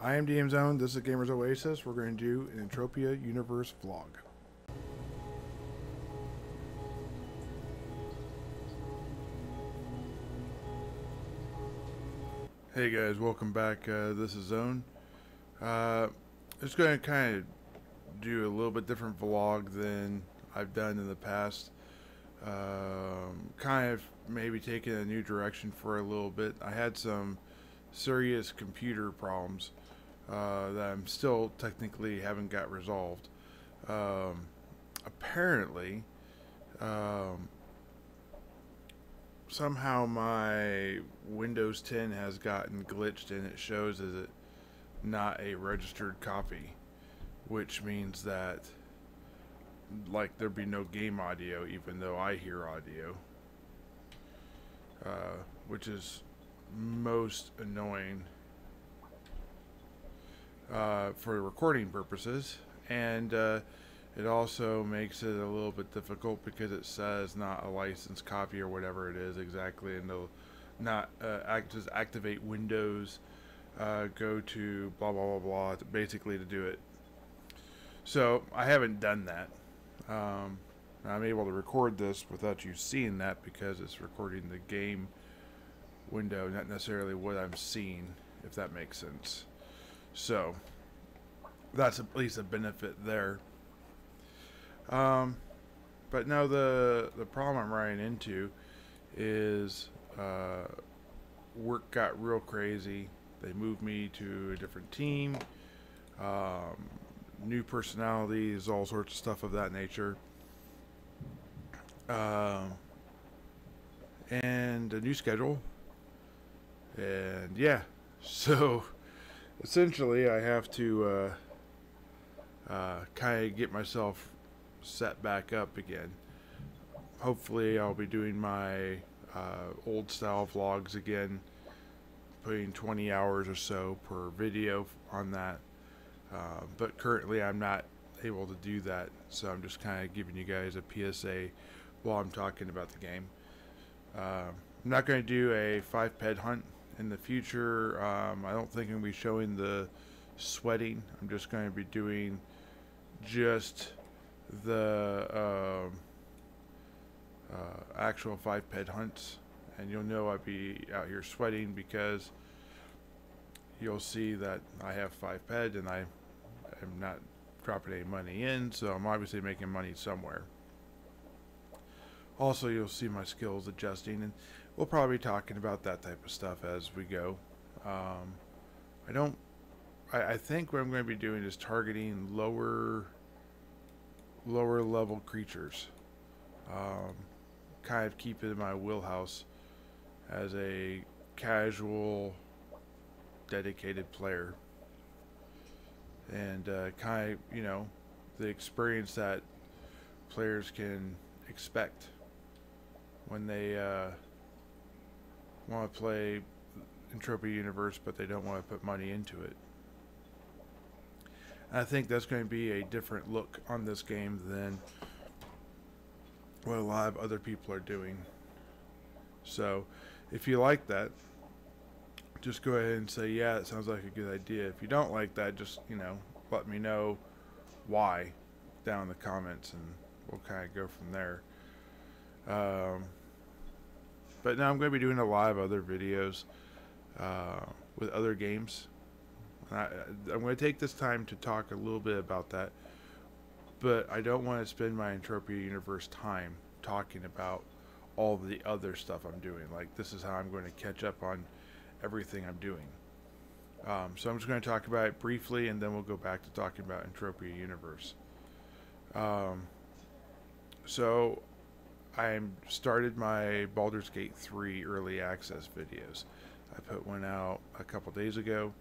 I am DM Zone. This is Gamers Oasis. We're going to do an Entropia universe vlog. Hey guys, welcome back. This is Zone. Just going to kind of do a little bit different vlog than I've done in the past. Kind of maybe taking a new direction for a little bit. I had some serious computer problems that I'm still technically haven't got resolved. Apparently, somehow my Windows 10 has gotten glitched and it shows as it not a registered copy, which means that like there'd be no game audio even though I hear audio, which is most annoying for recording purposes, and it also makes it a little bit difficult because it says not a licensed copy or whatever it is exactly, and they'll not just activate Windows, go to blah blah blah blah basically to do it. So I haven't done that. I'm able to record this without you seeing that because it's recording the game window, not necessarily what I'm seeing, if that makes sense. So that's at least a benefit there. But no, the problem I'm running into is work got real crazy. They moved me to a different team, new personalities, all sorts of stuff of that nature, and a new schedule. And yeah, so essentially I have to kind of get myself set back up again. Hopefully I'll be doing my old style vlogs again, putting 20 hours or so per video on that, but currently I'm not able to do that, so I'm just kind of giving you guys a PSA while I'm talking about the game. I'm not going to do a 5-ped hunt in the future. I don't think I'm going to be showing the sweating. I'm just going to be doing just the actual 5-ped hunts, and you'll know I'll be out here sweating because you'll see that I have 5-ped and I am not dropping any money in, so I'm obviously making money somewhere. Also, you'll see my skills adjusting, and we'll probably be talking about that type of stuff as we go. I think what I'm going to be doing is targeting lower level creatures. Kind of keep it in my wheelhouse as a casual, dedicated player, and kind of, you know, the experience that players can expect when they want to play Entropia Universe, but they don't want to put money into it. And I think that's going to be a different look on this game than what a lot of other people are doing. So if you like that, just go ahead and say, yeah, it sounds like a good idea. If you don't like that, just, you know, let me know why down in the comments, and we'll kind of go from there. But now I'm going to be doing a lot of other videos with other games. I'm going to take this time to talk a little bit about that, but I don't want to spend my Entropia Universe time talking about all the other stuff I'm doing. Like, this is how I'm going to catch up on everything I'm doing. So I'm just going to talk about it briefly, and then we'll go back to talking about Entropia Universe. So I started my Baldur's Gate 3 early access videos. I put one out a couple days ago,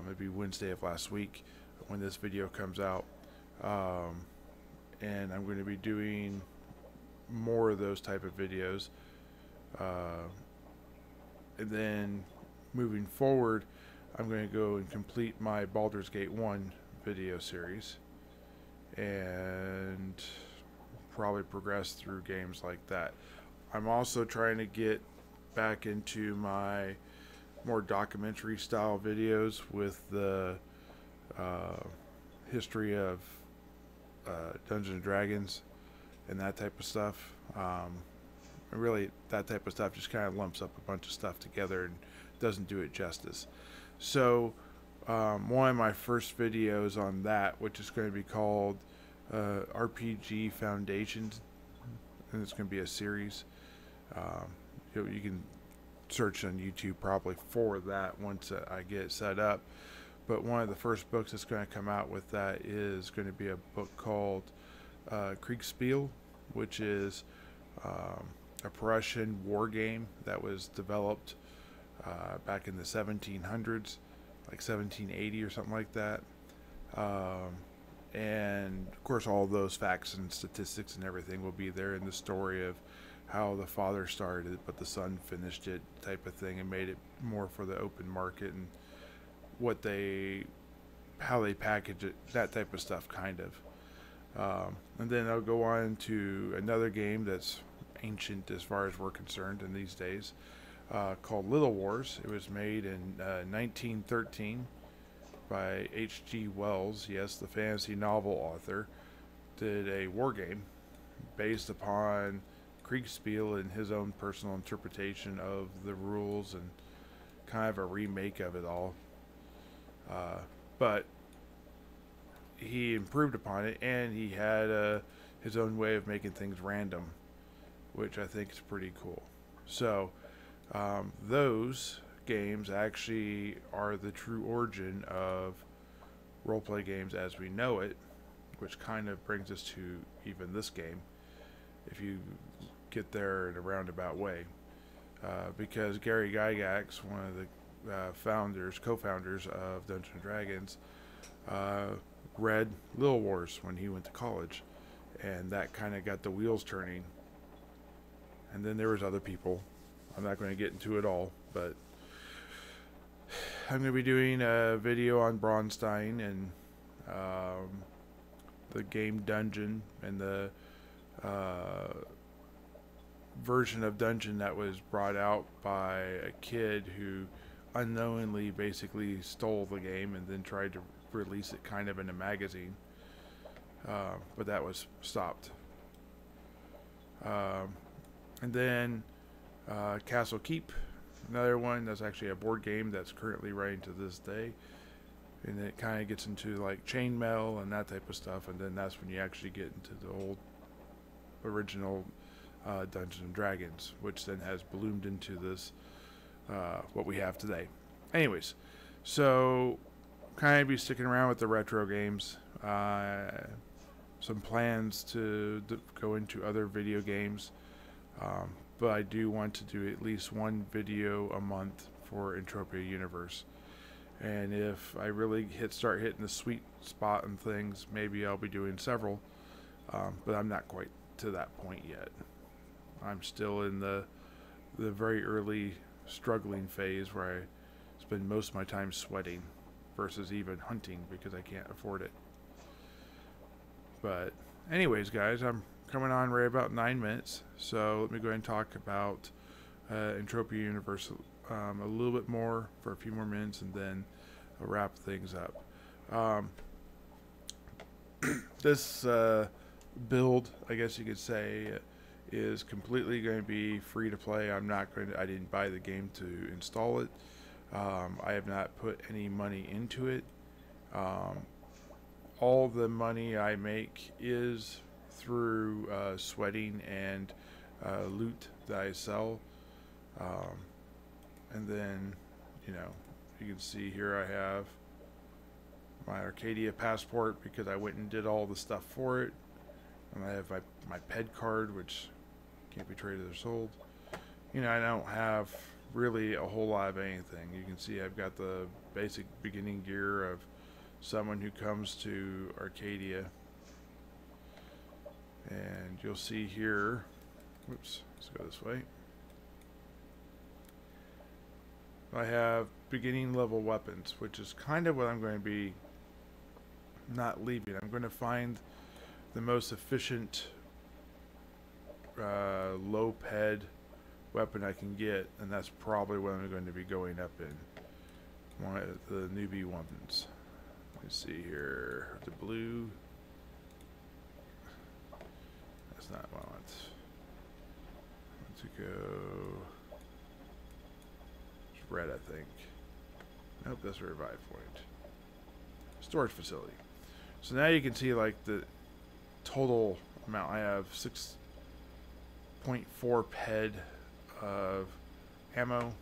maybe Wednesday of last week when this video comes out, and I'm going to be doing more of those type of videos, and then moving forward I'm going to go and complete my Baldur's Gate 1 video series and probably progress through games like that. I'm also trying to get back into my more documentary style videos with the history of Dungeons and Dragons and that type of stuff. Really, that type of stuff just kind of lumps up a bunch of stuff together and doesn't do it justice. So, one of my first videos on that, which is going to be called RPG Foundations, and it's going to be a series. You can search on YouTube probably for that once I get it set up. But one of the first books that's going to come out with that is going to be a book called Kriegspiel, which is a Prussian war game that was developed back in the 1700s, like 1780 or something like that. And of course, all those facts and statistics and everything will be there in the story of how the father started it, but the son finished it, type of thing, and made it more for the open market and how they package it, that type of stuff, kind of. And then I'll go on to another game that's ancient as far as we're concerned in these days, called Little Wars. It was made in 1913 by H.G. Wells. Yes, the fantasy novel author did a war game based upon Kriegspiel and his own personal interpretation of the rules and kind of a remake of it all. But he improved upon it, and he had his own way of making things random, which I think is pretty cool. So those games actually are the true origin of roleplay games as we know it, which kind of brings us to even this game, if you get there in a roundabout way. Because Gary Gygax, one of the co-founders of Dungeons & Dragons, read Little Wars when he went to college, and that kind of got the wheels turning. And then there was other people. I'm not going to get into it all, but I'm going to be doing a video on Braunstein and the game Dungeon and the version of Dungeon that was brought out by a kid who unknowingly basically stole the game and then tried to release it kind of in a magazine, but that was stopped. And then Castle Keep, another one that's actually a board game that's currently running to this day, and it kind of gets into like chainmail and that type of stuff, and then that's when you actually get into the old original Dungeons and Dragons, which then has bloomed into this what we have today. Anyways, so kind of be sticking around with the retro games. Some plans to go into other video games, but I do want to do at least one video a month for Entropia Universe. And if I really start hitting the sweet spot and things, maybe I'll be doing several, but I'm not quite to that point yet. I'm still in the very early struggling phase where I spend most of my time sweating versus even hunting because I can't afford it. But anyways, guys, I'm coming on right about 9 minutes, so let me go ahead and talk about Entropia Universe a little bit more for a few more minutes, and then I'll wrap things up. This build, I guess you could say, is completely going to be free to play. I didn't buy the game to install it. I have not put any money into it. All the money I make is through sweating and loot that I sell. And then, you can see here I have my Arcadia passport because I went and did all the stuff for it. And I have my PED card, which can't be traded or sold. I don't have really a whole lot of anything. You can see I've got the basic beginning gear of someone who comes to Arcadia. And you'll see here, whoops, let's go this way. I have beginning level weapons, which is kind of what I'm going to be not leaving. I'm going to find the most efficient low ped weapon I can get, and that's probably what I'm going to be going up in. One of the newbie weapons. Let's see here. The blue. That's not what I want. To go. It's red, I think. Nope, that's a revive point. Storage facility. So now you can see like the total amount. I have 6.4 ped of ammo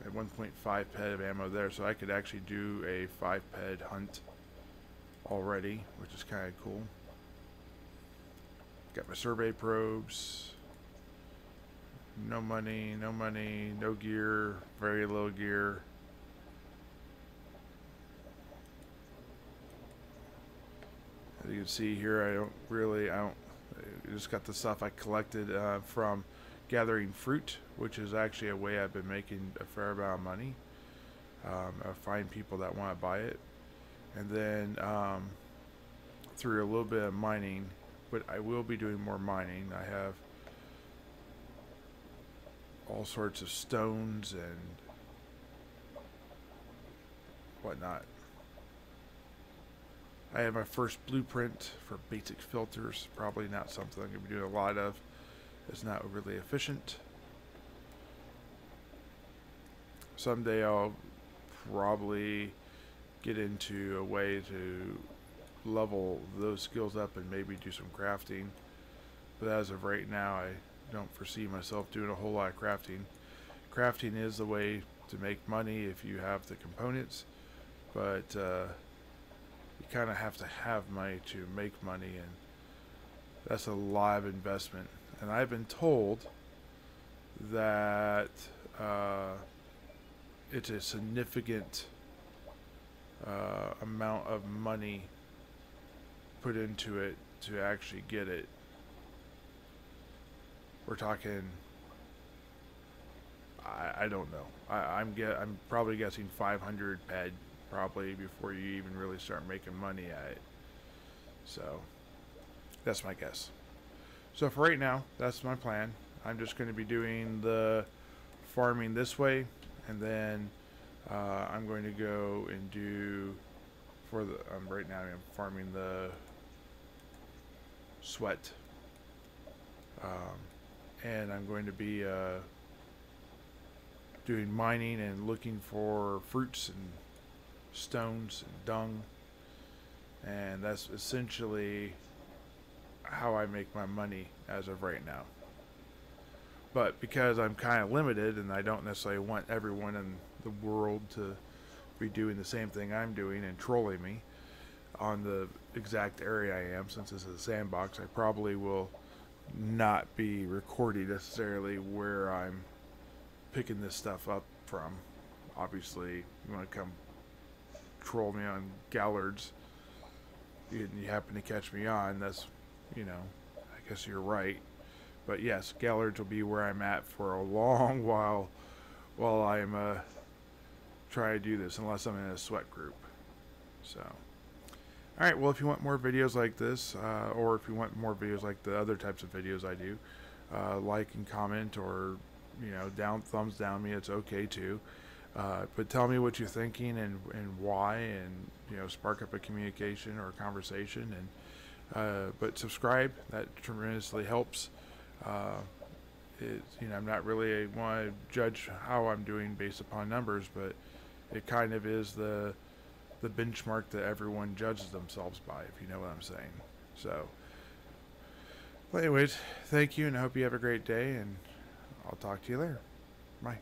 and 1.5 ped of ammo there, so I could actually do a 5 ped hunt already, which is kind of cool. Got my survey probes. No money, no money, no gear, very low gear. As you can see here, I just got the stuff I collected from gathering fruit, which is actually a way I've been making a fair amount of money. I find people that want to buy it. And then through a little bit of mining, but I will be doing more mining. I have all sorts of stones and whatnot. I have my first blueprint for basic filters. Probably not something I'm going to be doing a lot of. It's not really efficient. Someday I'll probably get into a way to level those skills up and maybe do some crafting. But as of right now, I don't foresee myself doing a whole lot of crafting. Crafting is the way to make money if you have the components, but you kind of have to have money to make money, and that's a lot of investment. And I've been told that it's a significant amount of money put into it to actually get it. We're talking, I don't know. I'm probably guessing 500 ped probably before you even really start making money at it. So that's my guess. So for right now, that's my plan. I'm just going to be doing the farming this way, and then I'm going to go and do for the right now I'm farming the sweat. And I'm going to be doing mining and looking for fruits and stones and dung, and that's essentially how I make my money as of right now. But because I'm kind of limited and I don't necessarily want everyone in the world to be doing the same thing I'm doing and trolling me on the exact area I am, since this is a sandbox, I probably will not be recording necessarily where I'm picking this stuff up from. Obviously, you want to come troll me on Gallards, and you happen to catch me on, that's, you know, I guess you're right. But yes, Gallards will be where I'm at for a long while I'm trying to do this, unless I'm in a sweat group. So alright, well, if you want more videos like this, or if you want more videos like the other types of videos I do, like and comment, or, you know, thumbs down me, it's okay too. But tell me what you're thinking and why, and, you know, spark up a communication or a conversation. And but subscribe, that tremendously helps. You know, I'm not really want to judge how I'm doing based upon numbers, but it kind of is the benchmark that everyone judges themselves by, if you know what I'm saying. So, well, anyways, thank you, and I hope you have a great day, and I'll talk to you later. Bye.